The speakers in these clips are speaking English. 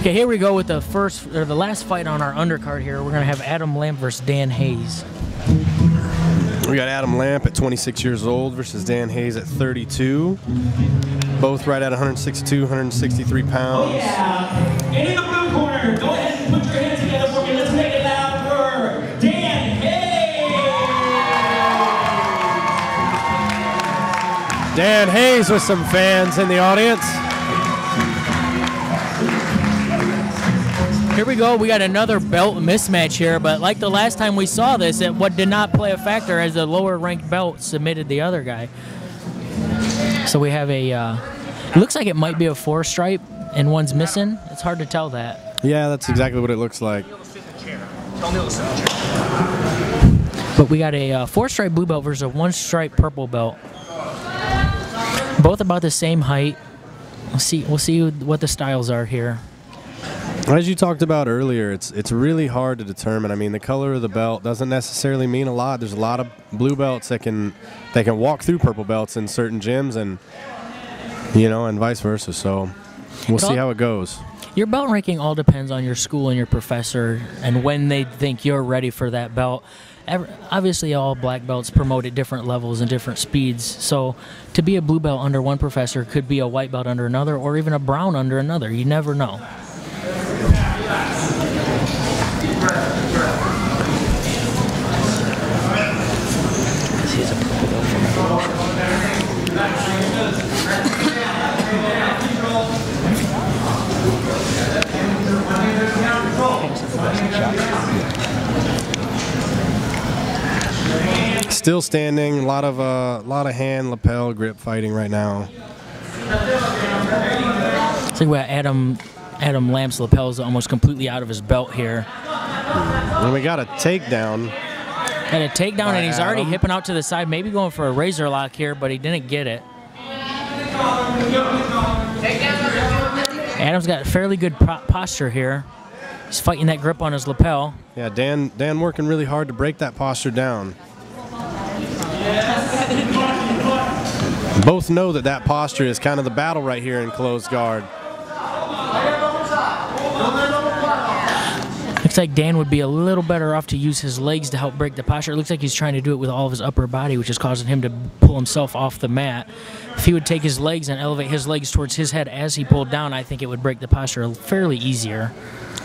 Okay, here we go with the last fight on our undercard here. We're gonna have Adam Lamp versus Dan Hayes. We got Adam Lamp at 26 years old versus Dan Hayes at 32. Both right at 162, 163 pounds. Oh yeah! And in the blue corner, go ahead and put your hands together for me. Let's make it loud for Dan Hayes! Dan Hayes with some fans in the audience. Here we go. We got another belt mismatch here, but like the last time we saw this, what did not play a factor as the lower ranked belt submitted the other guy. So we have a, it looks like it might be a 4-stripe and one's missing. It's hard to tell that. Yeah, that's exactly what it looks like. But we got a 4-stripe blue belt versus a 1-stripe purple belt. Both about the same height. We'll see what the styles are here. As you talked about earlier, it's really hard to determine. I mean, the color of the belt doesn't necessarily mean a lot. There's a lot of blue belts that can walk through purple belts in certain gyms, and and vice versa. So we'll see how it goes. Your belt ranking all depends on your school and your professor and when they think you're ready for that belt. Obviously, all black belts promote at different levels and different speeds. So to be a blue belt under one professor could be a white belt under another, or even a brown under another. You never know. Still standing. A lot of hand lapel grip fighting right now. See what Adam Lamp's lapel is almost completely out of his belt here. And we got a takedown. And a takedown, and he's already hipping out to the side, maybe going for a razor lock here, but he didn't get it. Adam's got a fairly good posture here. He's fighting that grip on his lapel. Yeah, Dan working really hard to break that posture down. Both know that posture is kind of the battle right here in closed guard. Looks like Dan would be a little better off to use his legs to help break the posture. It looks like he's trying to do it with all of his upper body, which is causing him to pull himself off the mat. If he would take his legs and elevate his legs towards his head as he pulled down, I think it would break the posture fairly easier.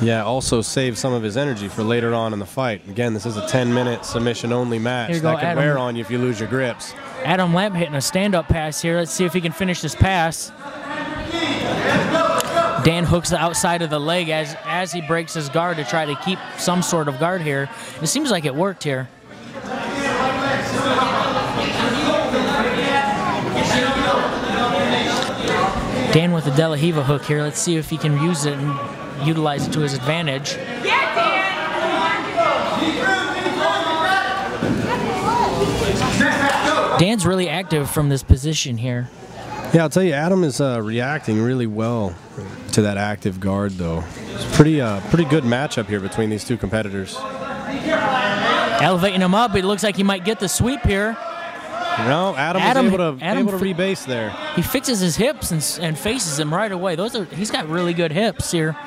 Yeah, also save some of his energy for later on in the fight. Again, this is a 10-minute submission-only match. That can wear on you if you lose your grips. Adam Lamp hitting a stand-up pass here. Let's see if he can finish this pass. Dan hooks the outside of the leg as he breaks his guard to try to keep some sort of guard here. It seems like it worked here. Dan with the De La Hiva hook here. Let's see if he can use it and utilize it to his advantage. Dan's really active from this position here. Yeah, I'll tell you, Adam is reacting really well to that active guard, though. It's pretty good matchup here between these two competitors. Elevating him up, it looks like he might get the sweep here. No, Adam was able to rebase there. He fixes his hips and faces him right away. He's got really good hips here.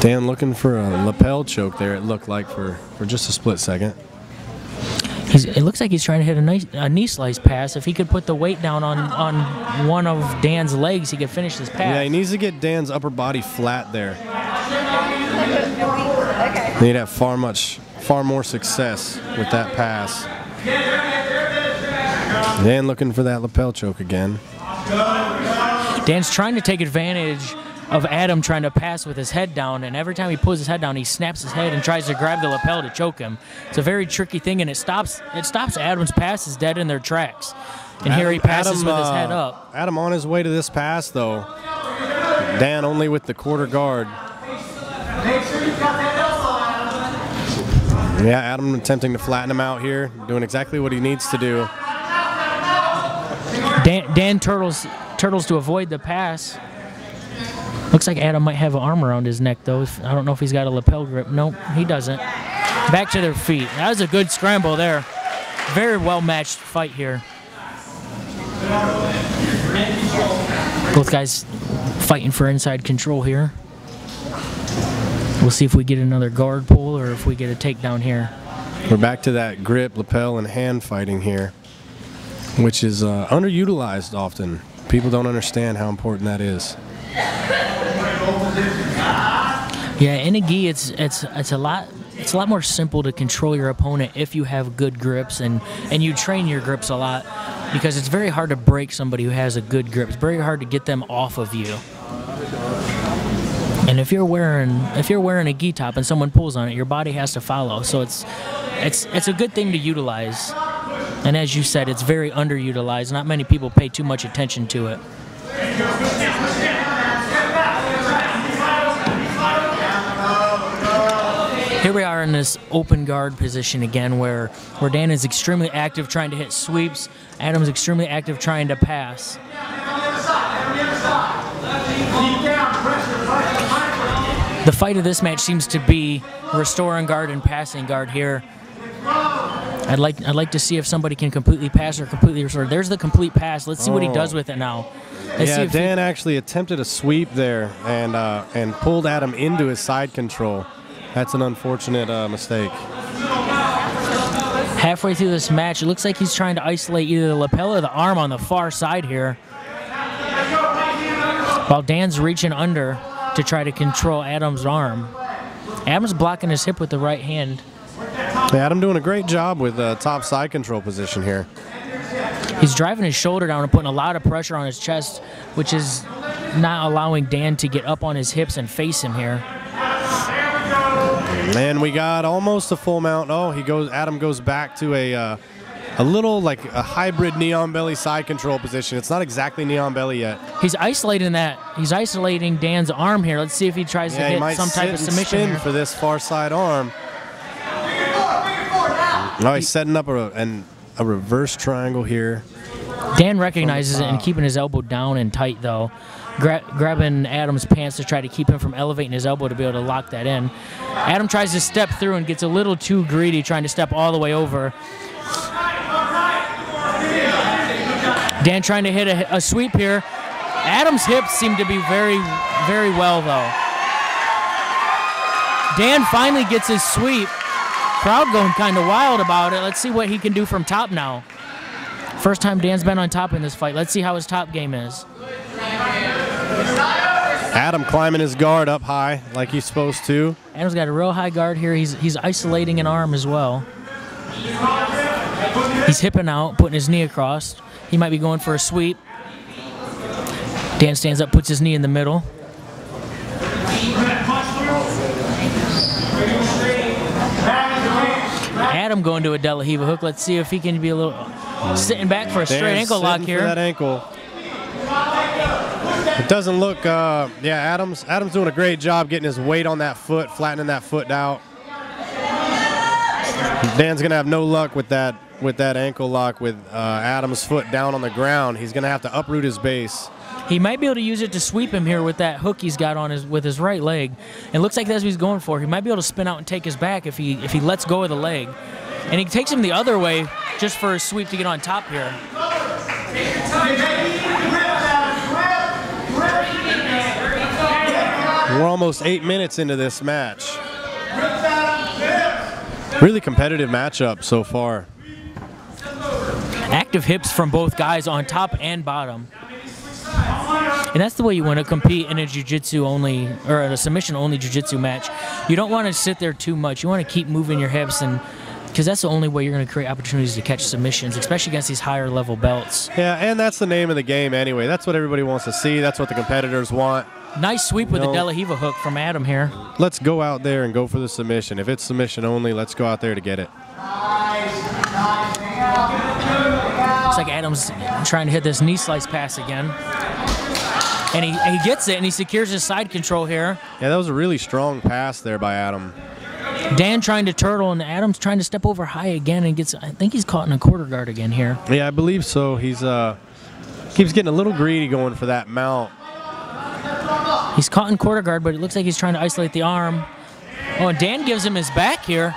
Dan looking for a lapel choke there, it looked like, for just a split second. It looks like he's trying to hit a knee slice pass. If he could put the weight down on one of Dan's legs, he could finish this pass. Yeah, he needs to get Dan's upper body flat there. He'd have far more success with that pass. Dan looking for that lapel choke again. Dan's trying to take advantage of Adam trying to pass with his head down, and every time he pulls his head down, he snaps his head and tries to grab the lapel to choke him. It's a very tricky thing, and it stops Adam's passes dead in their tracks. And here he passes with his head up. Adam on his way to this pass, though. Dan only with the quarter guard. Yeah, Adam attempting to flatten him out here, doing exactly what he needs to do. Dan turtles to avoid the pass. Looks like Adam might have an arm around his neck, though. I don't know if he's got a lapel grip. Nope, he doesn't. Back to their feet. That was a good scramble there. Very well-matched fight here. Both guys fighting for inside control here. We'll see if we get another guard pull or if we get a takedown here. We're back to that grip, lapel, and hand fighting here, which is underutilized often. People don't understand how important that is. Yeah, in a gi, it's a lot more simple to control your opponent if you have good grips and you train your grips a lot, because it's very hard to break somebody who has a good grip. It's very hard to get them off of you. And if you're wearing a gi top and someone pulls on it, your body has to follow. So it's a good thing to utilize. And as you said, it's very underutilized. Not many people pay too much attention to it. Here we are in this open guard position again, where Dan is extremely active trying to hit sweeps. Adam's extremely active trying to pass. The fight of this match seems to be restoring guard and passing guard here. I'd like to see if somebody can completely pass or completely restore. There's the complete pass. Let's see what he does with it now. Let's see if Dan actually attempted a sweep there and pulled Adam into his side control. That's an unfortunate mistake. Halfway through this match, it looks like he's trying to isolate either the lapel or the arm on the far side here, while Dan's reaching under to try to control Adam's arm. Adam's blocking his hip with the right hand. Yeah, Adam doing a great job with top side control position here. He's driving his shoulder down and putting a lot of pressure on his chest, which is not allowing Dan to get up on his hips and face him here. And we got almost a full mount. Oh, Adam goes back to a little like a hybrid knee on belly side control position. It's not exactly knee on belly yet. He's isolating that. He's isolating Dan's arm here. Let's see if he tries to hit some type of submission for this far side arm. Oh, he's setting up a reverse triangle here. Dan recognizes it and keeping his elbow down and tight though. Grabbing Adam's pants to try to keep him from elevating his elbow to be able to lock that in. Adam tries to step through and gets a little too greedy trying to step all the way over. Dan trying to hit a sweep here. Adam's hips seem to be very, very well though. Dan finally gets his sweep. Crowd going kind of wild about it. Let's see what he can do from top now. First time Dan's been on top in this fight. Let's see how his top game is. Adam climbing his guard up high like he's supposed to. Adam's got a real high guard here. He's isolating an arm as well. He's hipping out, putting his knee across. He might be going for a sweep. Dan stands up, puts his knee in the middle. Adam going to a De La Riva hook. Let's see if he can be a little sitting back for a straight ankle lock here. For that ankle. It doesn't look. Yeah, Adam's doing a great job getting his weight on that foot, flattening that foot out. Dan's gonna have no luck with that ankle lock with Adam's foot down on the ground. He's gonna have to uproot his base. He might be able to use it to sweep him here with that hook he's got on with his right leg. It looks like that's what he's going for. He might be able to spin out and take his back if he lets go of the leg. And he takes him the other way just for a sweep to get on top here. We're almost 8 minutes into this match. Really competitive matchup so far. Active hips from both guys on top and bottom. And that's the way you want to compete in a jiu-jitsu only, or a submission only jiu-jitsu match. You don't want to sit there too much. You want to keep moving your hips, and because that's the only way you're going to create opportunities to catch submissions, especially against these higher level belts. Yeah, and that's the name of the game anyway. That's what everybody wants to see. That's what the competitors want. Nice sweep with the De La Riva hook from Adam here. Let's go out there and go for the submission. If it's submission only, let's go out there to get it. Looks like Adam's trying to hit this knee slice pass again. And he gets it, and he secures his side control here. Yeah, that was a really strong pass there by Adam. Dan trying to turtle, and Adam's trying to step over high again and gets, I think he's caught in a quarter guard again here. Yeah, I believe so. He's keeps getting a little greedy going for that mount. He's caught in quarter guard, but it looks like he's trying to isolate the arm. Oh, and Dan gives him his back here.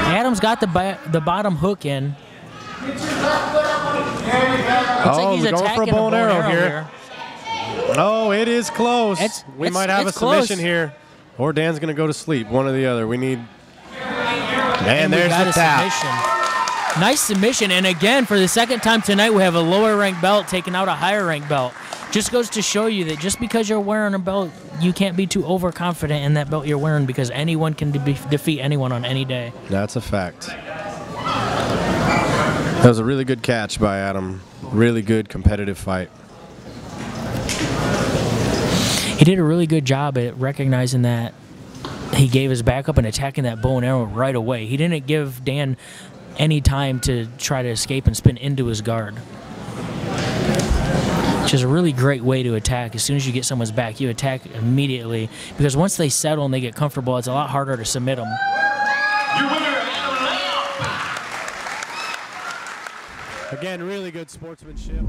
Adam's got the bottom hook in. Looks like he's going for a attacking bow and arrow here. here. Oh, it is close. We might have a submission close. here. Or Dan's going to go to sleep, one or the other. We need... And we there's got the a tap. submission. Nice submission. And again, for the second time tonight, we have a lower ranked belt taking out a higher ranked belt. Just goes to show you that just because you're wearing a belt, you can't be too overconfident in that belt you're wearing, because anyone can defeat anyone on any day. That's a fact. That was a really good catch by Adam. Really good competitive fight. He did a really good job at recognizing that he gave his back up and attacking that bow and arrow right away. He didn't give Dan any time to try to escape and spin into his guard. Which is a really great way to attack. As soon as you get someone's back, you attack immediately, because once they settle and they get comfortable, it's a lot harder to submit them. Your winner, Adam Lamb. Again, really good sportsmanship.